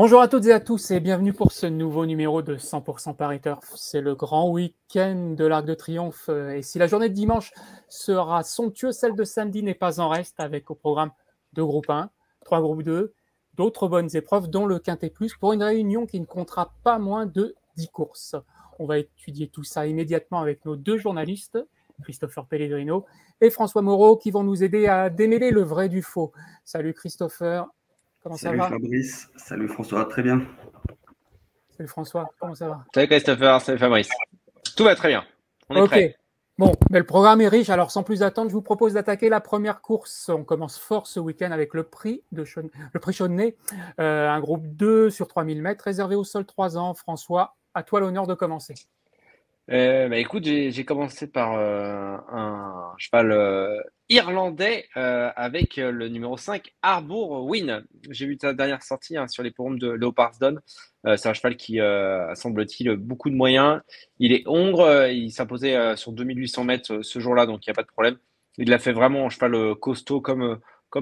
Bonjour à toutes et à tous et bienvenue pour ce nouveau numéro de 100% Paris Turf. C'est le grand week-end de l'Arc de Triomphe et si la journée de dimanche sera somptueuse, celle de samedi n'est pas en reste avec au programme 2 groupes 1, 3 groupes 2, d'autres bonnes épreuves dont le Quintet Plus pour une réunion qui ne comptera pas moins de 10 courses. On va étudier tout ça immédiatement avec nos deux journalistes, Christopher Pellegrino et François Moreau, qui vont nous aider à démêler le vrai du faux. Salut Christopher. Comment ça va? Salut Fabrice, salut François, très bien. Salut François, comment ça va? Salut Christopher, salut Fabrice. Tout va très bien, on est Ok, prêt. bon, mais le programme est riche, alors sans plus attendre, je vous propose d'attaquer la première course. On commence fort ce week-end avec le prix Chaudenay, un groupe 2 sur 3000 mètres, réservé aux seuls 3 ans. François, à toi l'honneur de commencer. Écoute, j'ai commencé par un cheval irlandais avec le numéro 5, Harbour Win. J'ai vu ta dernière sortie sur les forums de Leopardston. C'est un cheval qui semble-t-il, beaucoup de moyens. Il est hongre, il s'imposait sur 2800 mètres ce jour-là, donc il n'y a pas de problème. Il l'a fait vraiment en cheval costaud comme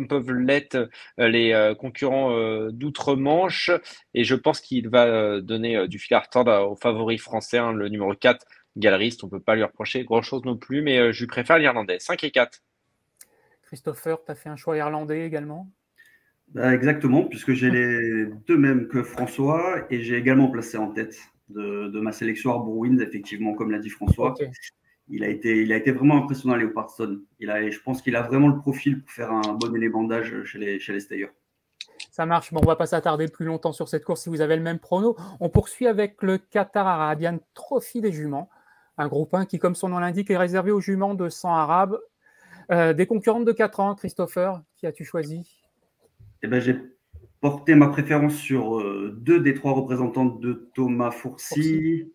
peuvent l'être les concurrents d'outre-Manche. Et je pense qu'il va donner du fil à retordre au favori français, hein, le numéro 4. Galeriste, on peut pas lui reprocher grand-chose non plus, mais je lui préfère l'Irlandais. 5 et 4. Christopher, tu as fait un choix irlandais également? Exactement, puisque j'ai les deux mêmes que François et j'ai également placé en tête de ma sélection Harbour Wind, effectivement, comme l'a dit François. Ok, Il a été vraiment impressionnant à Leopardson. Je pense qu'il a vraiment le profil pour faire un bon élément d'âge chez les stayers. ça marche. Bon, on va pas s'attarder plus longtemps sur cette course si vous avez le même prono. On poursuit avec le Qatar Arabian Trophy des juments, un groupe 1 qui, comme son nom l'indique, est réservé aux juments de sang arabe. Des concurrentes de 4 ans, Christopher, qui as-tu choisi? J'ai porté ma préférence sur deux des trois représentantes de Thomas Fourcy. Fourcy,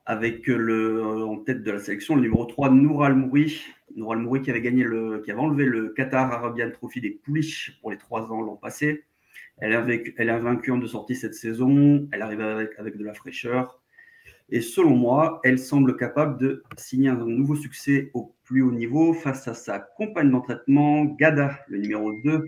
avec en tête de la sélection le numéro 3, Nour Al-Mouri. Nour Al-Mouri qui avait enlevé le Qatar Arabian Trophy des pouliches pour les 3 ans l'an passé. Elle est invaincue en 2 sorties cette saison. Elle arrive avec de la fraîcheur. Et selon moi, elle semble capable de signer un nouveau succès au plus haut niveau face à sa compagne d'entraînement, Gada, le numéro 2,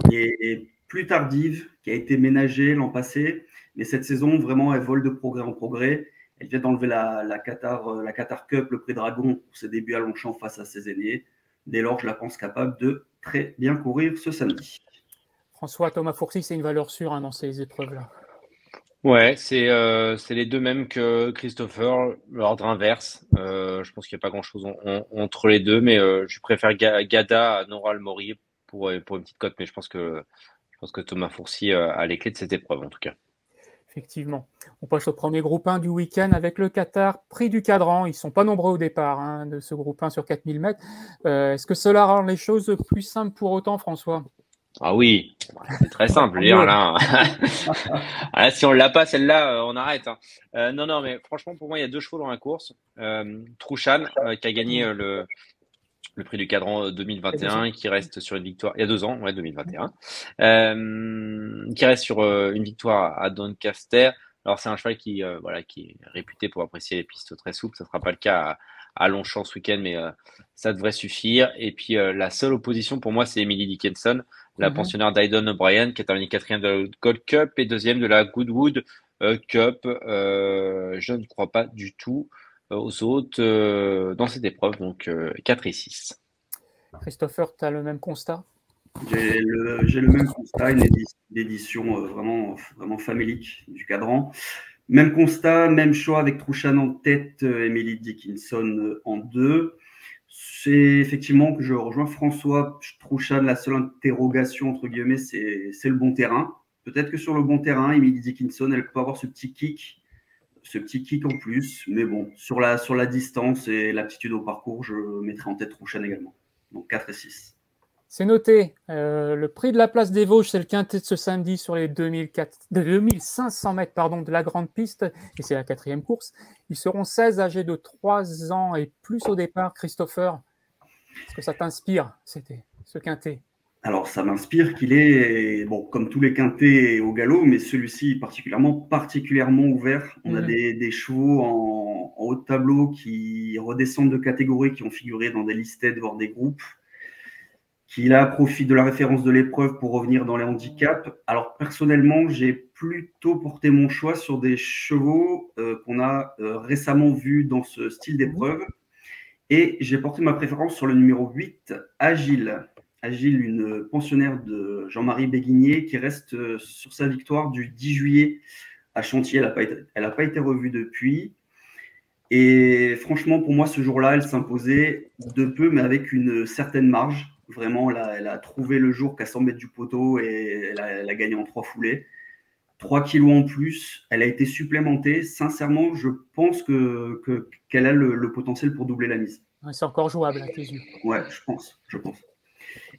qui est plus tardive, qui a été ménagée l'an passé. Mais cette saison, vraiment, elle vole de progrès en progrès. Elle vient d'enlever la Qatar Cup, le prix Dragon, pour ses débuts à Longchamp face à ses aînés. Dès lors, je la pense capable de très bien courir ce samedi. François, Thomas Fourcy, c'est une valeur sûre dans ces épreuves-là. Ouais, c'est les deux mêmes que Christopher, l'ordre inverse. Je pense qu'il n'y a pas grand-chose entre les deux, mais je préfère Gada à Nora Almori pour une petite cote, mais je pense que Thomas Fourcy a les clés de cette épreuve en tout cas. Effectivement. On passe au premier groupe 1 du week-end avec le Qatar, prix du cadran. Ils ne sont pas nombreux au départ de ce groupe 1 sur 4000 mètres. Est-ce que cela rend les choses plus simples pour autant, François? Ah oui, c'est très simple. Je veux dire, Mieux. là, là, si on l'a pas, celle-là, on arrête, hein. Non, mais franchement, pour moi, il y a deux chevaux dans la course. Trouchan, qui a gagné le prix du cadran Il y a 2 ans. 2021, qui reste sur une victoire, il y a 2 ans, ouais, 2021, qui reste sur une victoire à Doncaster. Alors, c'est un cheval voilà, qui est réputé pour apprécier les pistes très souples. Ça ne sera pas le cas à Longchamp ce week-end, mais ça devrait suffire. Et puis, la seule opposition pour moi, c'est Emily Dickinson, la Mhm. pensionnaire d'Aiden O'Brien, qui est terminée quatrième de la Gold Cup et deuxième de la Goodwood Cup. Je ne crois pas du tout aux autres dans cette épreuve, donc 4 et 6. Christopher, tu as le même constat? J'ai le même constat, une édition vraiment, vraiment famélique du cadran. Même constat, même choix avec Trouchan en tête, Emily Dickinson en 2. C'est effectivement que je rejoins François Trouchan. La seule interrogation, entre guillemets, c'est le bon terrain. Peut-être que sur le bon terrain, Emily Dickinson, elle peut avoir ce petit kick en plus. Mais bon, sur la distance et l'aptitude au parcours, je mettrai en tête Trouchan également. Donc 4 et 6. C'est noté. Le prix de la place des Vosges, c'est le quintet de ce samedi sur les 2500 mètres de la grande piste. Et c'est la 4e course. Ils seront 16 âgés de 3 ans et plus au départ. Christopher, est-ce que ça t'inspire, ce quintet? Alors, ça m'inspire qu'il est, bon, comme tous les quintés au galop, mais celui-ci particulièrement ouvert. On a des chevaux en haut de tableau qui redescendent de catégorie, qui ont figuré dans des listed, voire des groupes, qu'il a profit de la référence de l'épreuve pour revenir dans les handicaps. Alors personnellement, j'ai plutôt porté mon choix sur des chevaux qu'on a récemment vus dans ce style d'épreuve. Et j'ai porté ma préférence sur le numéro 8, Agile. Agile, une pensionnaire de Jean-Marie Béguinier qui reste sur sa victoire du 10 juillet à Chantilly. Elle n'a pas été revue depuis. Et franchement, pour moi, ce jour-là, elle s'imposait de peu, mais avec une certaine marge. Vraiment, elle a trouvé le jour qu'à 100 mètres du poteau et elle a gagné en 3 foulées. 3 kilos en plus, elle a été supplémentée. Sincèrement, je pense qu'elle a le potentiel pour doubler la mise. Ouais, c'est encore jouable à tes yeux. Ouais, je pense.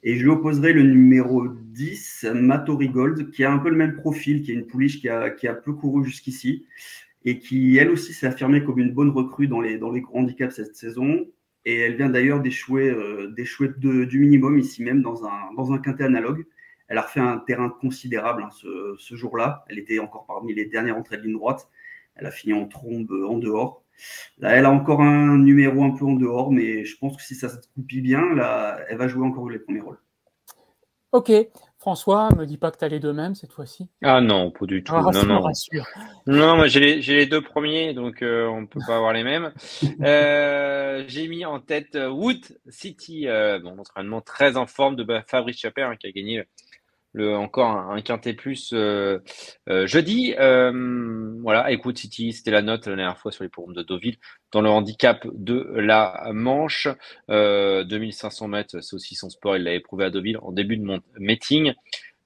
Et je lui opposerai le numéro 10, Matori Gold, qui a un peu le même profil, qui est une pouliche qui a peu couru jusqu'ici et qui, elle aussi, s'est affirmée comme une bonne recrue dans les grands handicaps cette saison. Et elle vient d'ailleurs d'échouer du minimum ici même dans un quintet analogue. Elle a refait un terrain considérable ce jour-là. Elle était encore parmi les dernières entrées de ligne droite. Elle a fini en trombe en dehors. Là, elle a encore un numéro un peu en dehors, mais je pense que si ça se goupille bien, là, elle va jouer encore les premiers rôles. Ok. François, me dis pas que tu as les deux mêmes cette fois-ci. Ah non, pas du tout. Ah, ça me non. rassure. Non, moi j'ai les deux premiers, donc on ne peut pas avoir les mêmes. J'ai mis en tête Wood City, entraînement très en forme de Fabrice Chaper, qui a gagné encore un quintet plus jeudi. Voilà, Wood City, c'était la note la dernière fois sur les programmes de Deauville dans le handicap de la Manche. 2500 mètres, c'est aussi son sport, il l'avait prouvé à Deauville en début de mon meeting.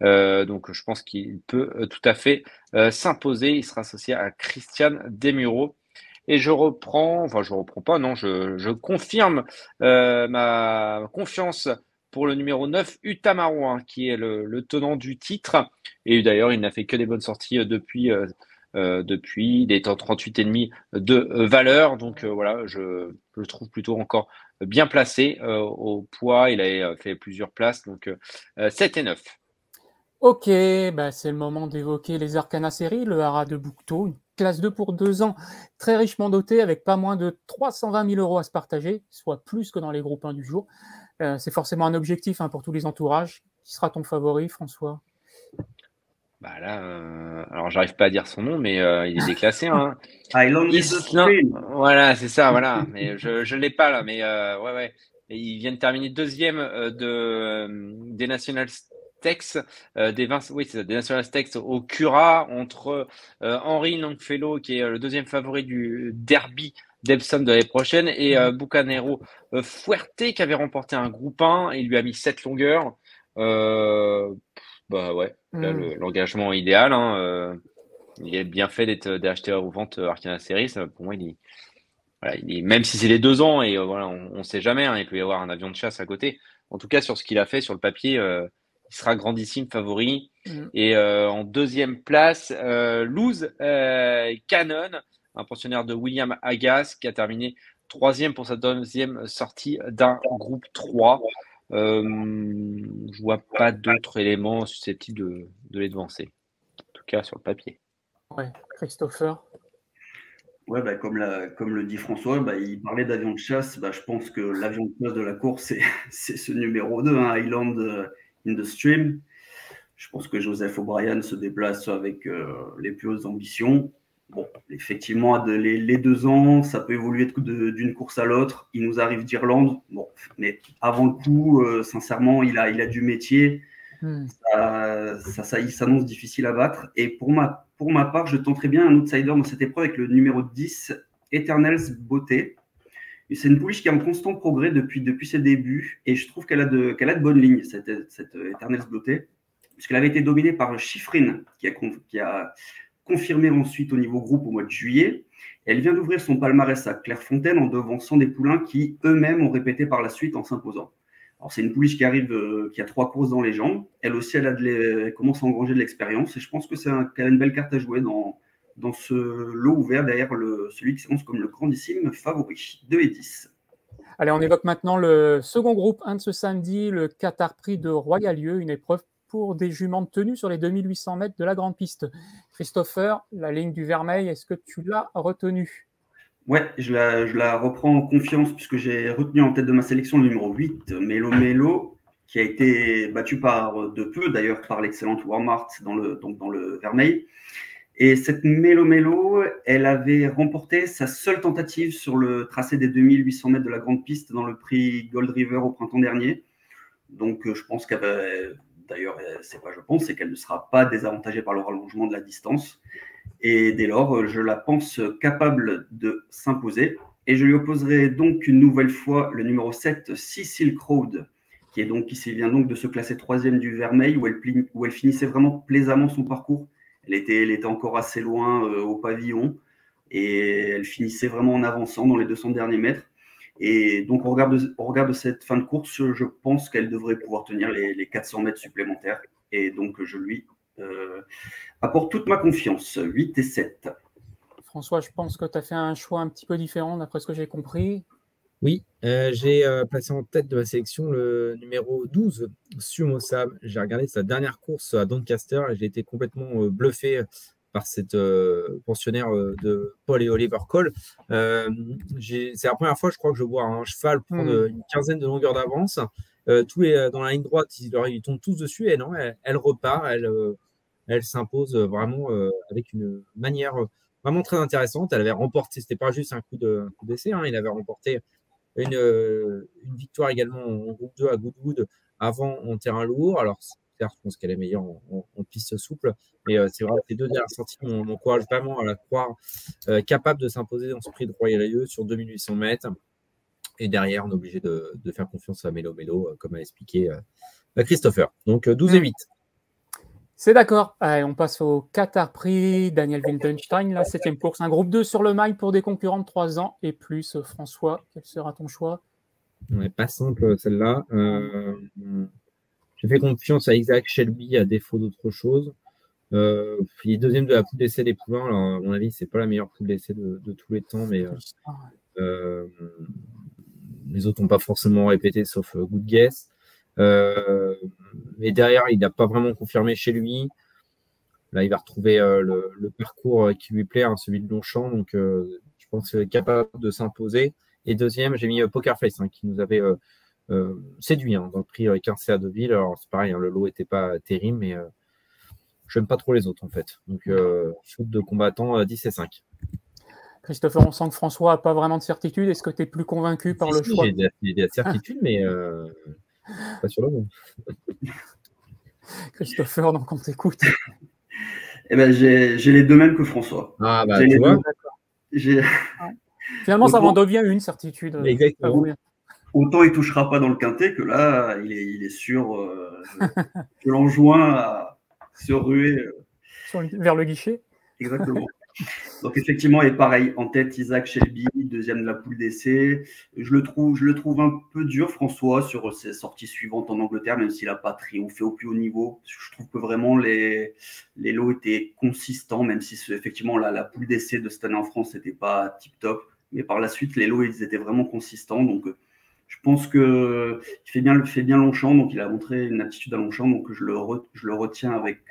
Donc je pense qu'il peut tout à fait s'imposer. Il sera associé à Christian Desmureaux. Et je confirme ma confiance pour le numéro 9, Utamaro, qui est le tenant du titre. Et d'ailleurs, il n'a fait que des bonnes sorties depuis. Il est en 38,5 de valeur. Donc voilà, je le trouve plutôt encore bien placé au poids. Il a fait plusieurs places, donc 7 et 9. Ok, bah c'est le moment d'évoquer les Arcana séries, le Haras de Bouquetot, une classe 2 pour 2 ans, très richement dotée, avec pas moins de 320 000 € à se partager, soit plus que dans les groupes 1 du jour. C'est forcément un objectif pour tous les entourages. Qui sera ton favori, François? Bah là, alors j'arrive pas à dire son nom, mais il est déclassé. Island is the Stream. Voilà, c'est ça, voilà. Mais je l'ai pas là, mais ouais. Et il vient de terminer deuxième des National Stakes, des National Stakes au Cura entre Henry Longfellow, qui est le deuxième favori du derby d'Epsom de l'année prochaine, et Bucanero Fuerte, qui avait remporté un groupe 1 et il lui a mis 7 longueurs. Bah ouais, là l'engagement idéal. Il est bien fait d'être d'acheter ou vente Arcana Series. Pour moi, même si c'est les 2 ans et voilà, on sait jamais. Il peut y avoir un avion de chasse à côté. En tout cas, sur ce qu'il a fait sur le papier, il sera grandissime favori. Et en deuxième place, Luz Cannon, un pensionnaire de William Agas, qui a terminé 3e pour sa deuxième sortie d'un groupe 3. Je vois pas d'autres éléments susceptibles de les devancer. En tout cas, sur le papier. Ouais, Christopher. Ouais, comme le dit François, il parlait d'avion de chasse. Je pense que l'avion de chasse de la course, c'est ce numéro 2, Island in the Stream. Je pense que Joseph O'Brien se déplace avec les plus hautes ambitions. Bon, effectivement, les 2 ans, ça peut évoluer d'une course à l'autre. Il nous arrive d'Irlande. Bon, mais avant le coup, sincèrement, il a du métier. Ça, il s'annonce difficile à battre. Et pour ma part, je tenterai bien un outsider dans cette épreuve avec le numéro 10, Eternals Beauté. C'est une pouliche qui est en constant progrès depuis ses débuts. Et je trouve qu'elle a de bonnes lignes, cette Eternals Beauté, puisqu'elle avait été dominée par Chiffrine, qui a confirmé ensuite au niveau groupe au mois de juillet. Elle vient d'ouvrir son palmarès à Clairefontaine en devançant des poulains qui eux-mêmes ont répété par la suite en s'imposant. Alors c'est une pouliche qui a 3 courses dans les jambes. Elle aussi, elle commence à engranger de l'expérience et je pense que qu'elle a une belle carte à jouer dans ce lot ouvert derrière celui qui s'annonce comme le grandissime favori, 2 et 10. Allez, on évoque maintenant le second groupe 1 de ce samedi, le Qatar Prix de Royalieu, une épreuve pour des juments de tenue sur les 2800 mètres de la grande piste. Christopher, la ligne du Vermeil, est-ce que tu l'as retenue? Ouais, je la reprends en confiance puisque j'ai retenu en tête de ma sélection le numéro 8, Mélo Mélo, qui a été battue de peu, d'ailleurs, par l'excellente Warmart dans le Vermeil. Et cette Mélo, elle avait remporté sa seule tentative sur le tracé des 2800 mètres de la grande piste dans le prix Gold River au printemps dernier. Donc, je pense d'ailleurs, c'est qu'elle ne sera pas désavantagée par le rallongement de la distance. Et dès lors, je la pense capable de s'imposer. Et je lui opposerai donc une nouvelle fois le numéro 7, Cecil Crowd, qui vient donc de se classer 3e du Vermeil, où elle finissait vraiment plaisamment son parcours. Elle était encore assez loin au pavillon et elle finissait vraiment en avançant dans les 200 derniers mètres. Et donc, au regard de cette fin de course, je pense qu'elle devrait pouvoir tenir les 400 mètres supplémentaires. Et donc, je lui apporte toute ma confiance. 8 et 7. François, je pense que tu as fait un choix un petit peu différent d'après ce que j'ai compris. Oui, j'ai placé en tête de la sélection le numéro 12, Sumo Sam. J'ai regardé sa dernière course à Doncaster et j'ai été complètement bluffé par cette pensionnaire de Paul et Oliver Cole. C'est la première fois, je crois, que je vois un cheval prendre une quinzaine de longueurs d'avance. Dans la ligne droite, ils tombent tous dessus et non, elle repart, elle s'impose vraiment avec une manière vraiment très intéressante. Elle avait remporté, c'était pas juste un coup d'essai, hein, il avait remporté une victoire également en groupe 2 à Goodwood avant en terrain lourd. Alors, certes, je pense qu'elle est meilleure en piste souple, mais c'est vrai que les deux dernières sorties m'encouragent vraiment à la croire capable de s'imposer dans ce prix de Royal sur 2800 mètres. Et derrière, on est obligé de faire confiance à Mélo, comme a expliqué Christopher. Donc, 12 et 8. C'est d'accord. Allez, on passe au Qatar Prix. Daniel Wildenstein, la 7e course. Un groupe 2 sur le mail pour des concurrents de 3 ans et plus. François, quel sera ton choix? Ouais, pas simple celle-là. J'ai fait confiance à Isaac Shelby à défaut d'autre chose. Il est deuxième de la poule d'essai des poulains. Alors, à mon avis, c'est pas la meilleure poule d'essai de tous les temps, mais les autres n'ont pas forcément répété, sauf Good Guess. Mais derrière, il n'a pas vraiment confirmé chez lui. Là, il va retrouver le parcours qui lui plaît, hein, celui de Longchamp. Donc, je pense qu'il est capable de s'imposer. Et deuxième, j'ai mis Poker Face, hein, qui nous avait séduit dans le prix Quincé à Deauville. Alors, c'est pareil, hein, le lot n'était pas terrible, mais je n'aime pas trop les autres, en fait. Donc, shoot de combattant 10 et 5. Christopher, on sent que François n'a pas vraiment de certitude. Est-ce que tu es plus convaincu par le choix? J'ai des certitudes, mais pas sur le nom. Christopher, donc on t'écoute. Eh ben, j'ai les deux mêmes que François. Ah, bah, tu vois. Finalement, ça en devient une certitude. Exactement. Autant il ne touchera pas dans le quintet que là, il est sûr. Je l'enjoins à se ruer. Vers le guichet. Exactement. Donc effectivement, et pareil, en tête, Isaac Shelby, deuxième de la poule d'essai. Je le trouve un peu dur, François, sur ses sorties suivantes en Angleterre, même s'il n'a pas triomphé au plus haut niveau. Je trouve que vraiment les lots étaient consistants, même si effectivement la poule d'essai de cette année en France n'était pas tip-top. Mais par la suite, les lots, ils étaient vraiment consistants. Donc je pense qu'il fait bien Longchamp, donc il a montré une aptitude à Longchamp, donc je le retiens avec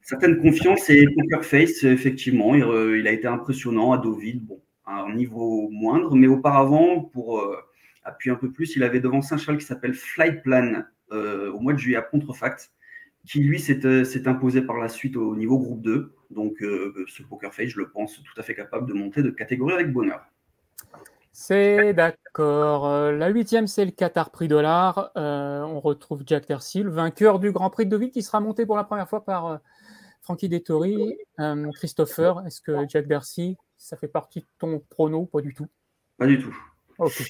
certaine confiance. Et Poker Face, effectivement, il a été impressionnant à Deauville, bon, à un niveau moindre, mais auparavant, pour appuyer un peu plus, il avait devancé un cheval qui s'appelle Flightplan au mois de juillet à Contrefact, qui lui s'est imposé par la suite au niveau groupe 2. Donc ce Poker Face, je le pense tout à fait capable de monter de catégorie avec bonheur. C'est d'accord. La 8e, c'est le Qatar Prix Dollar. On retrouve Jack Tercel, vainqueur du Grand Prix de Deauville, qui sera monté pour la première fois par Frankie Dettori. Christopher, est-ce que Jack Darcy, ça fait partie de ton prono? Pas du tout. Pas du tout. Ok.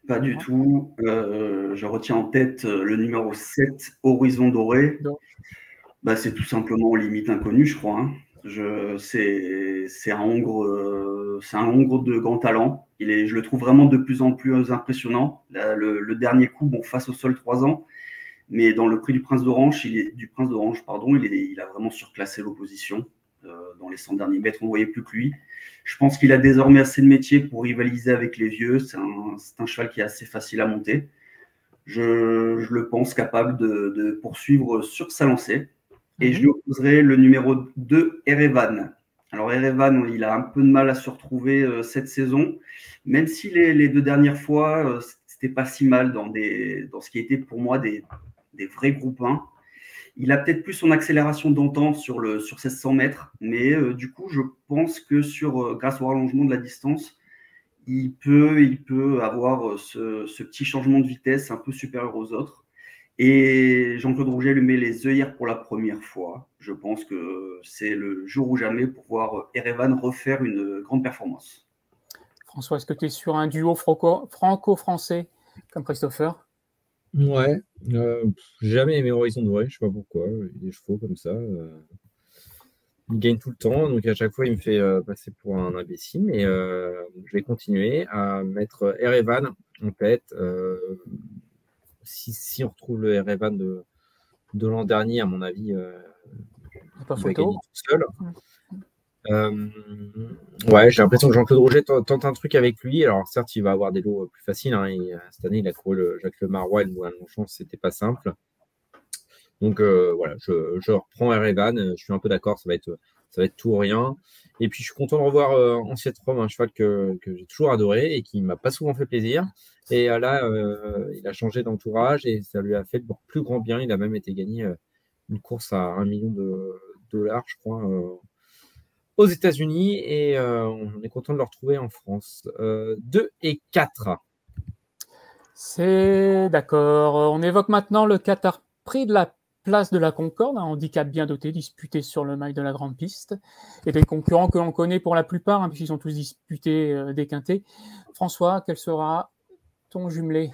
Pas du tout. Je retiens en tête le numéro 7, Horizon Doré. Bah, c'est tout simplement limite inconnu, je crois. Hein. C'est un Hongre de grand talent. Je le trouve vraiment de plus en plus impressionnant. Le dernier coup, bon, face au sol 3 ans, mais dans le prix du Prince d'Orange, il a vraiment surclassé l'opposition. Dans les 100 derniers mètres, on ne voyait plus que lui. Je pense qu'il a désormais assez de métier pour rivaliser avec les vieux. C'est un cheval qui est assez facile à monter. Je le pense capable de poursuivre sur sa lancée. Et je lui opposerai le numéro 2, Erevan. Alors Erevan, il a un peu de mal à se retrouver cette saison, même si les deux dernières fois, c'était pas si mal dans ce qui était pour moi des vrais groupes 1. Il a peut-être plus son accélération d'antan sur 1600 mètres, mais du coup, je pense que grâce au rallongement de la distance, il peut avoir ce petit changement de vitesse un peu supérieur aux autres. Et Jean-Claude Rouget lui met les œillères pour la première fois. Je pense que c'est le jour ou jamais pour voir Erevan refaire une grande performance. François, est-ce que tu es sur un duo franco-français comme Christopher? Ouais, j'ai jamais aimé Horizon Doré, je sais pas pourquoi. Des chevaux comme ça. Il gagne tout le temps, donc à chaque fois il me fait passer pour un imbécile, mais je vais continuer à mettre Erevan en tête. Si on retrouve le Erevan de l'an dernier, à mon avis, il Pas va photo. gagner tout seul. Ouais, j'ai l'impression que Jean-Claude Rouget tente un truc avec lui. Alors certes, il va avoir des lots plus faciles, hein. Cette année, il a couru le Jacques Le Marois et le Moulin de Longchamp, c'était pas simple. Donc voilà, je reprends Erevan. Je suis un peu d'accord, ça va être tout ou rien. Et puis je suis content de revoir Ancienne Rome, un cheval que j'ai toujours adoré et qui m'a pas souvent fait plaisir. Et là, il a changé d'entourage et ça lui a fait le plus grand bien. Il a même été gagné une course à 1 million de dollars, je crois, aux États-Unis. Et on est content de le retrouver en France. 2 et 4. C'est d'accord. On évoque maintenant le Qatar Prix de la place de la Concorde, un handicap bien doté, disputé sur le mail de la grande piste, et des concurrents que l'on connaît pour la plupart, hein, puisqu'ils sont tous disputés des quintés. François, quel sera ton jumelé?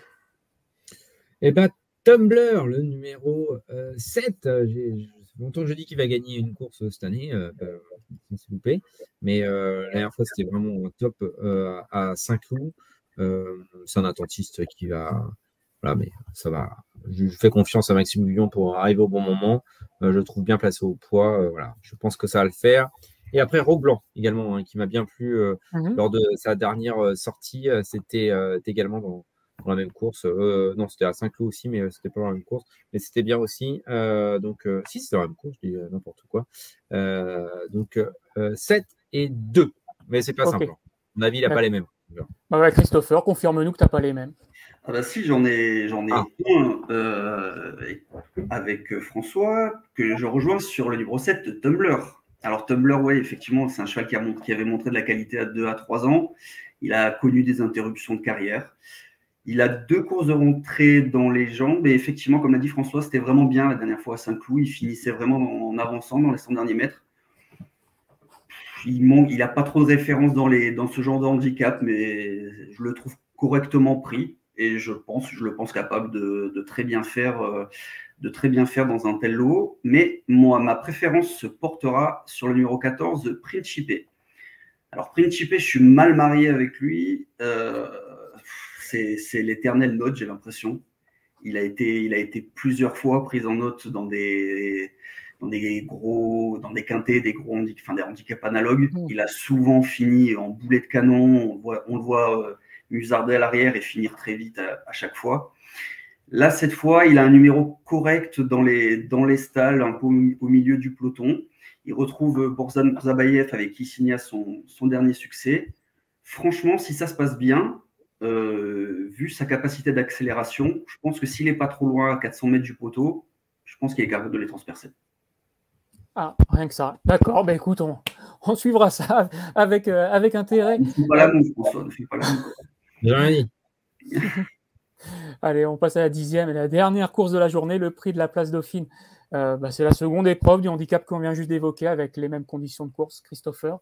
Eh bien, Tumbler, le numéro 7. Ça fait longtemps que je dis qu'il va gagner une course cette année, s'il vous plaît. Mais la dernière fois, c'était vraiment top à Saint-Cloud. C'est un attentiste qui va. Voilà, mais ça va. Je fais confiance à Maxime Guyon pour arriver au bon moment. Je le trouve bien placé au poids. Voilà, je pense que ça va le faire. Et après, Rogue Blanc également, hein, qui m'a bien plu lors de sa dernière sortie. C'était également dans la même course. Non, c'était à Saint-Cloud aussi, mais c'était pas dans la même course. Mais c'était bien aussi. Si, c'était dans la même course, je dis n'importe quoi. 7 et 2. Mais c'est pas simple. À mon avis, il n'a pas les mêmes. Bah ouais, Christopher, confirme-nous que tu n'as pas les mêmes. Ah bah si, j'en ai un avec François que je rejoins sur le numéro 7, Tumbler. Alors Tumbler, ouais, effectivement, c'est un cheval qui avait montré de la qualité à 2 à 3 ans. Il a connu des interruptions de carrière. Il a 2 courses de rentrée dans les jambes. Et effectivement, comme l'a dit François, c'était vraiment bien la dernière fois à Saint-Cloud. Il finissait vraiment en avançant dans les 100 derniers mètres. Il n'a pas trop de références dans ce genre de handicap, mais je le trouve correctement pris. Et je le pense capable de très bien faire dans un tel lot. Mais moi, ma préférence se portera sur le numéro 14, Principe. Alors, Principe, je suis mal marié avec lui. C'est l'éternel note, j'ai l'impression. Il a été plusieurs fois pris en note dans des quintés, des handicaps analogues. Il a souvent fini en boulet de canon. On le voit musarder à l'arrière et finir très vite à chaque fois. Là, cette fois, il a un numéro correct dans les stalles, un peu au milieu du peloton. Il retrouve Borzan Zabayev avec qui il signa son dernier succès. Franchement, si ça se passe bien, vu sa capacité d'accélération, je pense que s'il n'est pas trop loin à 400 mètres du poteau, je pense qu'il est capable de les transpercer. Ah, rien que ça. D'accord, bah écoute, on suivra ça avec intérêt. Ne fais pas la mouche, François, ne fais pas la mouche. J'ai rien dit. Allez, on passe à la 10e et la dernière course de la journée, le prix de la place Dauphine. C'est la seconde épreuve du handicap qu'on vient juste d'évoquer avec les mêmes conditions de course. Christopher?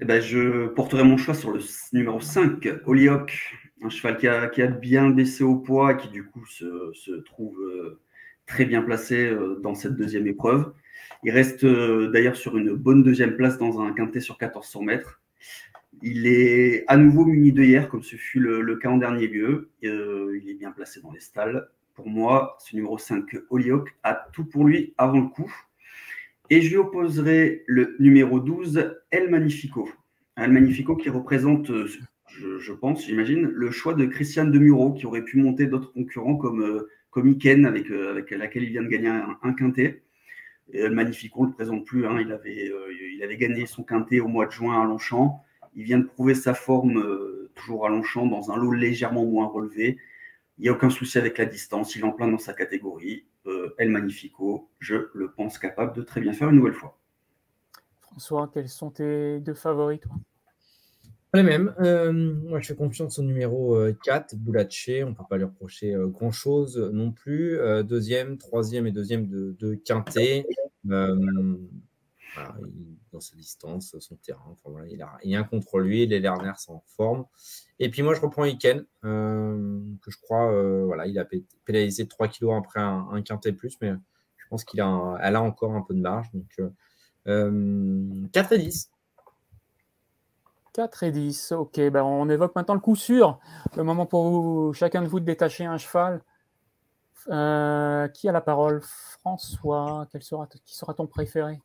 Eh ben, je porterai mon choix sur le numéro 5, Holyoke, un cheval qui a bien baissé au poids et qui du coup se trouve très bien placé dans cette deuxième épreuve. Il reste d'ailleurs sur une bonne deuxième place dans un quintet sur 1400 mètres. Il est à nouveau muni d'œillères, comme ce fut le cas en dernier lieu. Il est bien placé dans les stalles. Pour moi, ce numéro 5, Holyoke, a tout pour lui avant le coup. Et je lui opposerai le numéro 12, El Magnifico. El Magnifico qui représente, je pense, j'imagine, le choix de Christian Demuro, qui aurait pu monter d'autres concurrents comme Iken, avec laquelle il vient de gagner un quintet. Et El Magnifico ne le présente plus. Hein. Il avait gagné son quintet au mois de juin à Longchamp. Il vient de prouver sa forme toujours à Longchamp dans un lot légèrement moins relevé. Il n'y a aucun souci avec la distance, il est en plein dans sa catégorie. El Magnifico, je le pense capable de très bien faire une nouvelle fois. François, quels sont tes deux favoris, toi? Les mêmes. Moi, je fais confiance au numéro 4, Boulaché. On ne peut pas lui reprocher grand-chose non plus. Deuxième, troisième et deuxième de Quintet. Voilà, dans sa distance, son terrain. Enfin, voilà, il n'y a rien contre lui. Les Lerner sont en forme. Et puis moi, je reprends Iken, que je crois, voilà, il a pénalisé 3 kilos après un Quintet plus, mais je pense qu'elle a encore un peu de marge. Donc 4 et 10. 4 et 10, ok. Ben on évoque maintenant le coup sûr. Le moment pour chacun de vous de détacher un cheval. Qui a la parole? François, qui sera ton préféré?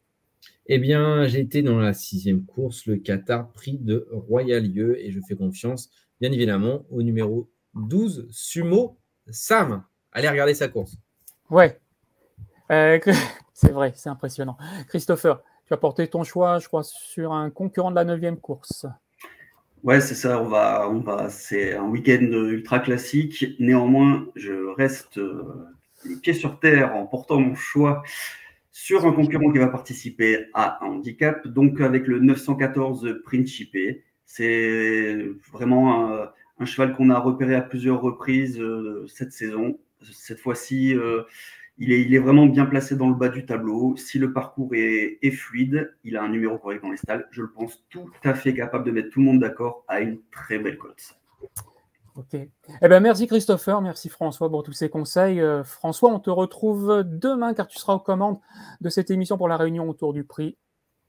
Eh bien, j'ai été dans la 6e course, le Qatar Prix de Royal-Lieu, et je fais confiance, bien évidemment, au numéro 12, Sumo Sam. Allez regarder sa course. Ouais, c'est vrai, c'est impressionnant. Christopher, tu as porté ton choix, je crois, sur un concurrent de la 9e course. Ouais, c'est ça, c'est un week-end ultra classique. Néanmoins, je reste les pieds sur terre en portant mon choix sur un concurrent qui va participer à un handicap, donc avec le 914 Principe. C'est vraiment un cheval qu'on a repéré à plusieurs reprises cette saison. Cette fois-ci, il est vraiment bien placé dans le bas du tableau. Si le parcours est fluide, il a un numéro correct dans les stalles. Je le pense tout à fait capable de mettre tout le monde d'accord à une très belle cote. Ok. Eh ben, merci Christopher, merci François pour tous ces conseils. François, on te retrouve demain car tu seras aux commandes de cette émission pour la réunion autour du prix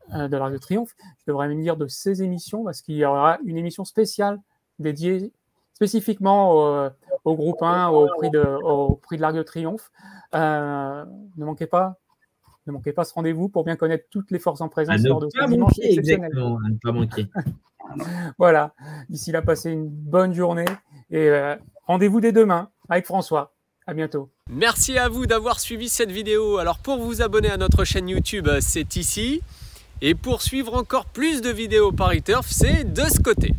de l'Arc de Triomphe. Je devrais même dire de ces émissions parce qu'il y aura une émission spéciale dédiée spécifiquement au groupe 1, au prix de l'Arc de Triomphe. Ne manquez pas ce rendez-vous pour bien connaître toutes les forces en présence lors de ce dimanche exceptionnel. Exactement, à ne pas manquer. Voilà, d'ici là, passez une bonne journée et rendez-vous dès demain avec François. À bientôt. Merci à vous d'avoir suivi cette vidéo. Alors pour vous abonner à notre chaîne YouTube, c'est ici. Et pour suivre encore plus de vidéos Paris Turf, c'est de ce côté.